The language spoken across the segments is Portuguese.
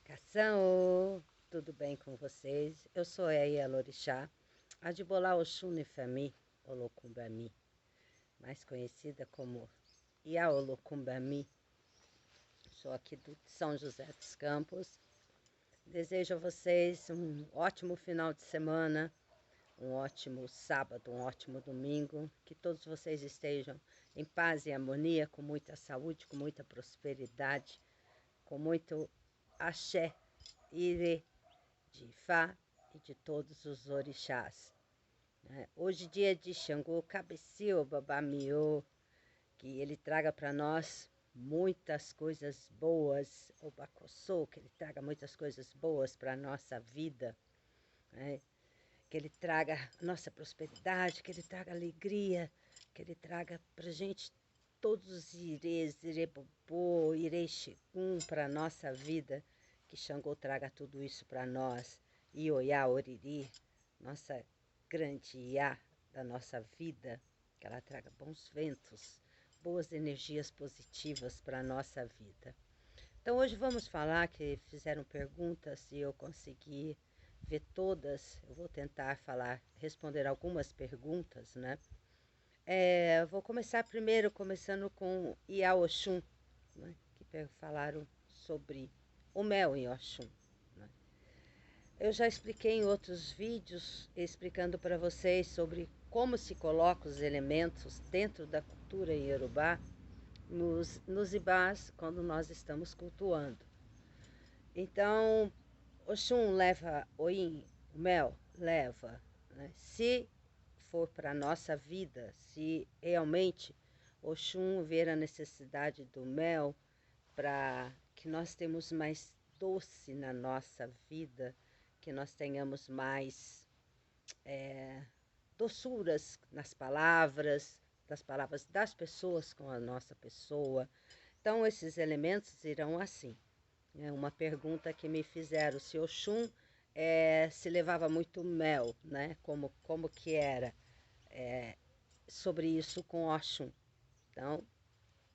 Explicação, tudo bem com vocês? Eu sou a Ialorixá, a de Bolar Oxum Nefami, Olocumbami, mais conhecida como Iaolocumbami. Sou aqui do São José dos Campos. Desejo a vocês um ótimo final de semana, um ótimo sábado, um ótimo domingo, que todos vocês estejam em paz e harmonia, com muita saúde, com muita prosperidade, com muito axé, ire, de Ifá e de todos os orixás. Hoje dia de Xangô, Cabecil, Babamiô, que ele traga para nós muitas coisas boas, o Bacossô, que ele traga muitas coisas boas para a nossa vida, né? Que ele traga nossa prosperidade, que ele traga alegria, que ele traga para a gente todos os irês, irebobô, irexigum para a nossa vida, que Xangô traga tudo isso para nós, Ioiá, Oriri, nossa grande Iá da nossa vida, que ela traga bons ventos, boas energias positivas para a nossa vida. Então hoje vamos falar, que fizeram perguntas e eu consegui ver todas. Eu vou tentar responder algumas perguntas, né? Vou começar primeiro, começando com Iá Oxum, né? Que falaram sobre o mel em Oxum, né? Eu já expliquei em outros vídeos, explicando para vocês sobre como se coloca os elementos dentro da cultura iorubá, nos ibás, quando nós estamos cultuando. Então, Oxum leva Oim, o mel, leva, né? Se for para a nossa vida, se realmente Oxum ver a necessidade do mel para que nós temos mais doce na nossa vida, que nós tenhamos mais doçuras nas palavras, das palavras das pessoas com a nossa pessoa. Então, esses elementos irão assim. Uma pergunta que me fizeram, se Oxum se levava muito mel, né? Como que era sobre isso com Oxum. Então,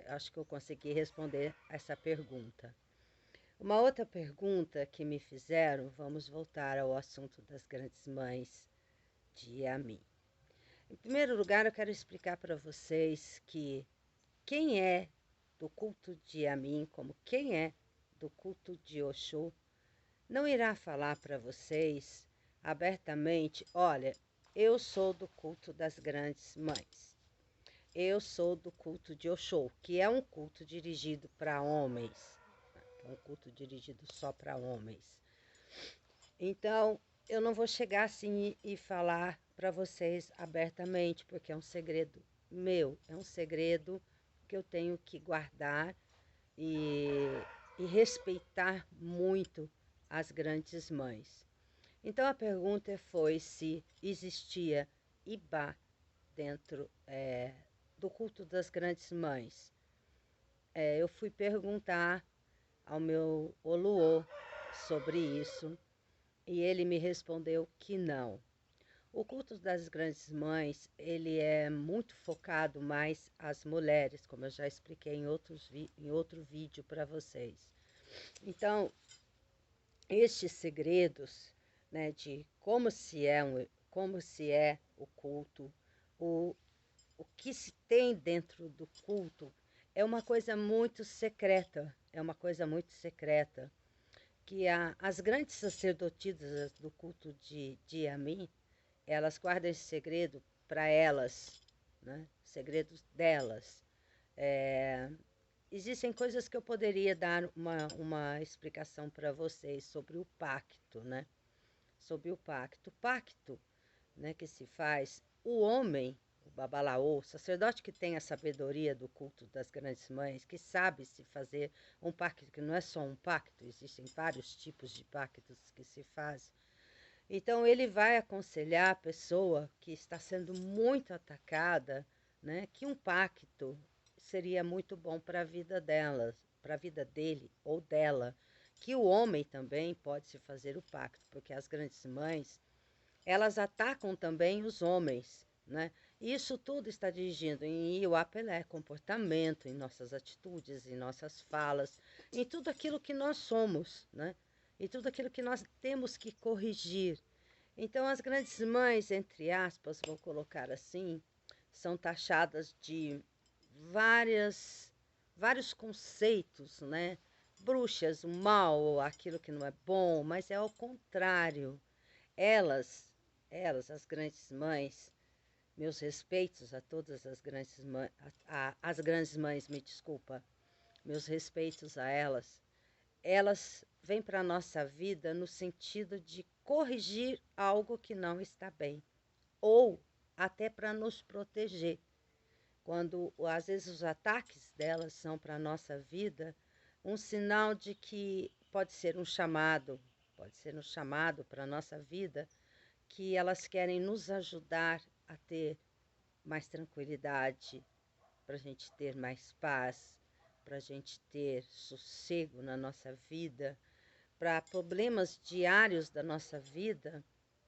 acho que eu consegui responder essa pergunta. Uma outra pergunta que me fizeram, vamos voltar ao assunto das grandes mães de Yami. Em primeiro lugar, eu quero explicar para vocês que quem é do culto de Yami, como quem é do culto de Oxum, não irá falar para vocês abertamente, olha, eu sou do culto das grandes mães. Eu sou do culto de Oxum, que é um culto dirigido para homens. É um culto dirigido só para homens. Então, eu não vou chegar assim e falar para vocês abertamente, porque é um segredo meu, é um segredo que eu tenho que guardar e respeitar muito as grandes mães. Então a pergunta foi se existia Ibá dentro do culto das grandes mães. Eu fui perguntar ao meu Oluô sobre isso e ele me respondeu que não. O culto das grandes mães, ele é muito focado mais às mulheres, como eu já expliquei em outro vídeo para vocês. Então, estes segredos, né, de como se é o culto, o, o que se tem dentro do culto, é uma coisa muito secreta, que as grandes sacerdotisas do culto de Yami, elas guardam esse segredo para elas, né? Segredos delas. Existem coisas que eu poderia dar uma explicação para vocês sobre o pacto, né? Sobre o pacto. O pacto, né, que se faz, o homem, o babalaô, o sacerdote que tem a sabedoria do culto das grandes mães, que sabe se fazer um pacto, que não é só um pacto, existem vários tipos de pactos que se fazem. Então ele vai aconselhar a pessoa que está sendo muito atacada, né, que um pacto seria muito bom para a vida dela, para a vida dele ou dela, que o homem também pode se fazer o pacto, porque as grandes mães, elas atacam também os homens, né? E isso tudo está dirigindo em Iuapelé, comportamento, em nossas atitudes, em nossas falas, em tudo aquilo que nós somos, né? e tudo aquilo que nós temos que corrigir. Então, as grandes mães, entre aspas, vou colocar assim, são taxadas de vários conceitos, né? Bruxas, o mal, aquilo que não é bom, mas é ao contrário. Elas, as grandes mães, meus respeitos a todas as grandes mães, as grandes mães, me desculpa, meus respeitos a elas. Elas vêm para a nossa vida no sentido de corrigir algo que não está bem, ou até para nos proteger. Quando às vezes os ataques delas são para a nossa vida, um sinal de que pode ser um chamado para a nossa vida, que elas querem nos ajudar a ter mais tranquilidade, para a gente ter mais paz, para a gente ter sossego na nossa vida, para problemas diários da nossa vida,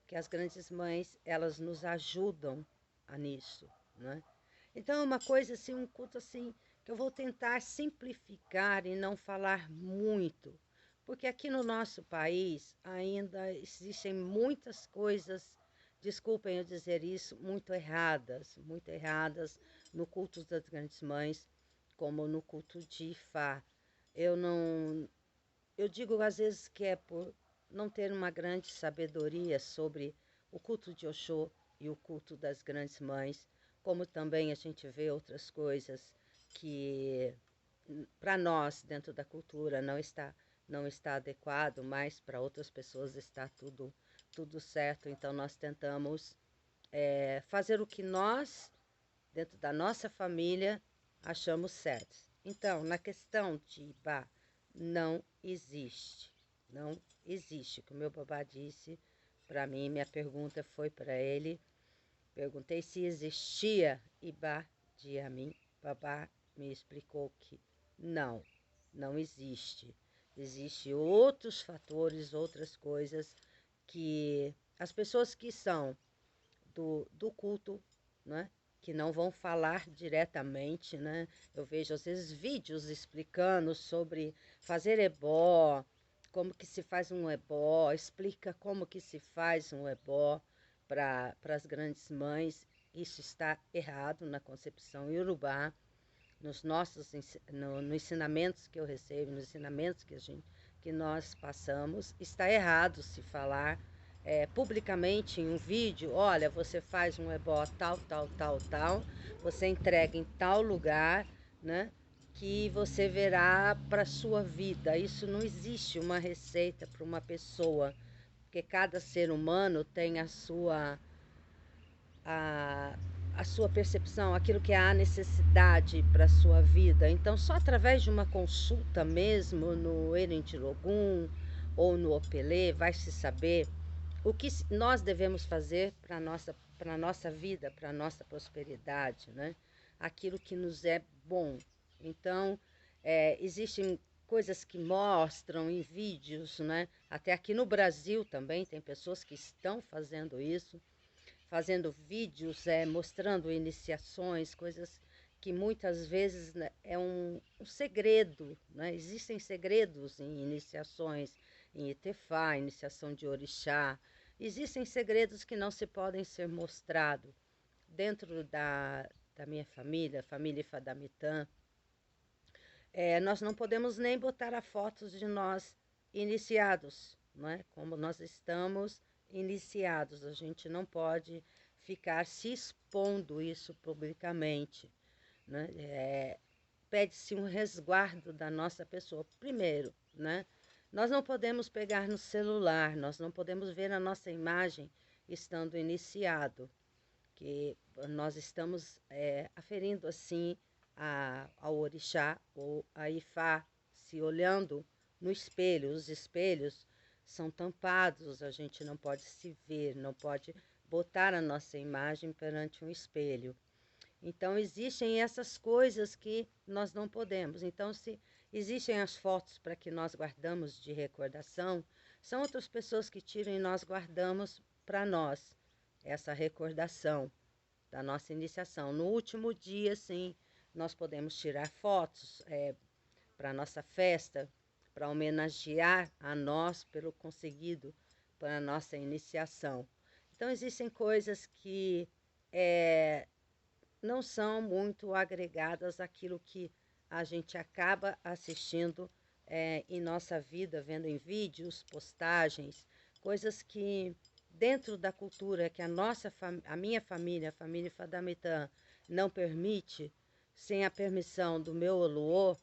que as grandes mães, elas nos ajudam a nisso, né? Então é uma coisa assim, um culto assim, que eu vou tentar simplificar e não falar muito, porque aqui no nosso país ainda existem muitas coisas, desculpem eu dizer isso, muito erradas no culto das grandes mães, como no culto de Ifá. Eu não, eu digo às vezes que é por não ter uma grande sabedoria sobre o culto de Oxô e o culto das grandes mães, como também a gente vê outras coisas que para nós dentro da cultura não está adequado, mas para outras pessoas está tudo certo. Então nós tentamos fazer o que nós dentro da nossa família achamos certo. Então, na questão de Ibá, não existe. Não existe. Como meu babá disse para mim, minha pergunta foi para ele. Perguntei se existia Ibá de Amim. Babá me explicou que não existe. Existem outros fatores, outras coisas que as pessoas que são do culto, né? Que não vão falar diretamente, né? Eu vejo às vezes vídeos explicando sobre fazer ebó, como que se faz um ebó, explica como que se faz um ebó para as grandes mães. Isso está errado na concepção iorubá, nos nossos no ensinamentos que eu recebo, nos ensinamentos que nós passamos, está errado se falar publicamente em um vídeo, olha, você faz um ebó tal, você entrega em tal lugar, né, que você verá para a sua vida. Isso não existe uma receita para uma pessoa, porque cada ser humano tem a, a sua percepção, aquilo que é a necessidade para a sua vida. Então, só através de uma consulta mesmo no Erentilogum ou no Opelê vai se saber o que nós devemos fazer para a nossa vida, para a nossa prosperidade, né? Aquilo que nos é bom. Então, existem coisas que mostram em vídeos, né? Até aqui no Brasil também tem pessoas que estão fazendo isso, fazendo vídeos, mostrando iniciações, coisas que muitas vezes, né, é um segredo, né? Existem segredos em iniciações, em Itefá, iniciação de orixá. Existem segredos que não se podem ser mostrados. Dentro da minha família, família Ifadamitã, nós não podemos nem botar a fotos de nós iniciados, não é? Como nós estamos iniciados, a gente não pode ficar se expondo isso publicamente, né? Pede-se um resguardo da nossa pessoa. Primeiro, né? Nós não podemos pegar no celular, nós não podemos ver a nossa imagem estando iniciado, que nós estamos aferindo assim ao orixá ou a Ifá, se olhando no espelho. Os espelhos são tampados, a gente não pode se ver, não pode botar a nossa imagem perante um espelho. Então, existem essas coisas que nós não podemos. Então, se existem as fotos para que nós guardamos de recordação, são outras pessoas que tiram e nós guardamos para nós essa recordação da nossa iniciação. No último dia, sim, nós podemos tirar fotos para a nossa festa, para homenagear a nós pelo conseguido para a nossa iniciação. Então, existem coisas que não são muito agregadas àquilo que a gente acaba assistindo em nossa vida, vendo em vídeos, postagens, coisas que dentro da cultura que a minha família, a família Fadamitã, não permite, sem a permissão do meu Oluô,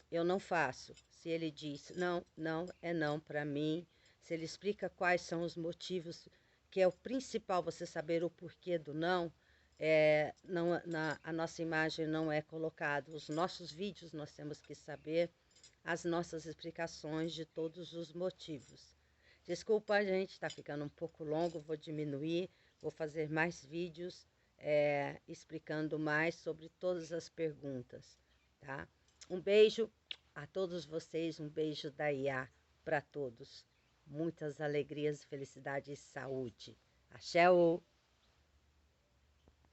eu não faço. Se ele diz não, não é não para mim, se ele explica quais são os motivos, que é o principal você saber o porquê do não, a nossa imagem não é colocada. Os nossos vídeos nós temos que saber as nossas explicações de todos os motivos. Desculpa, gente, está ficando um pouco longo, vou diminuir, vou fazer mais vídeos explicando mais sobre todas as perguntas, tá? Um beijo a todos vocês, um beijo da Iá para todos. Muitas alegrias, felicidade e saúde. Axé!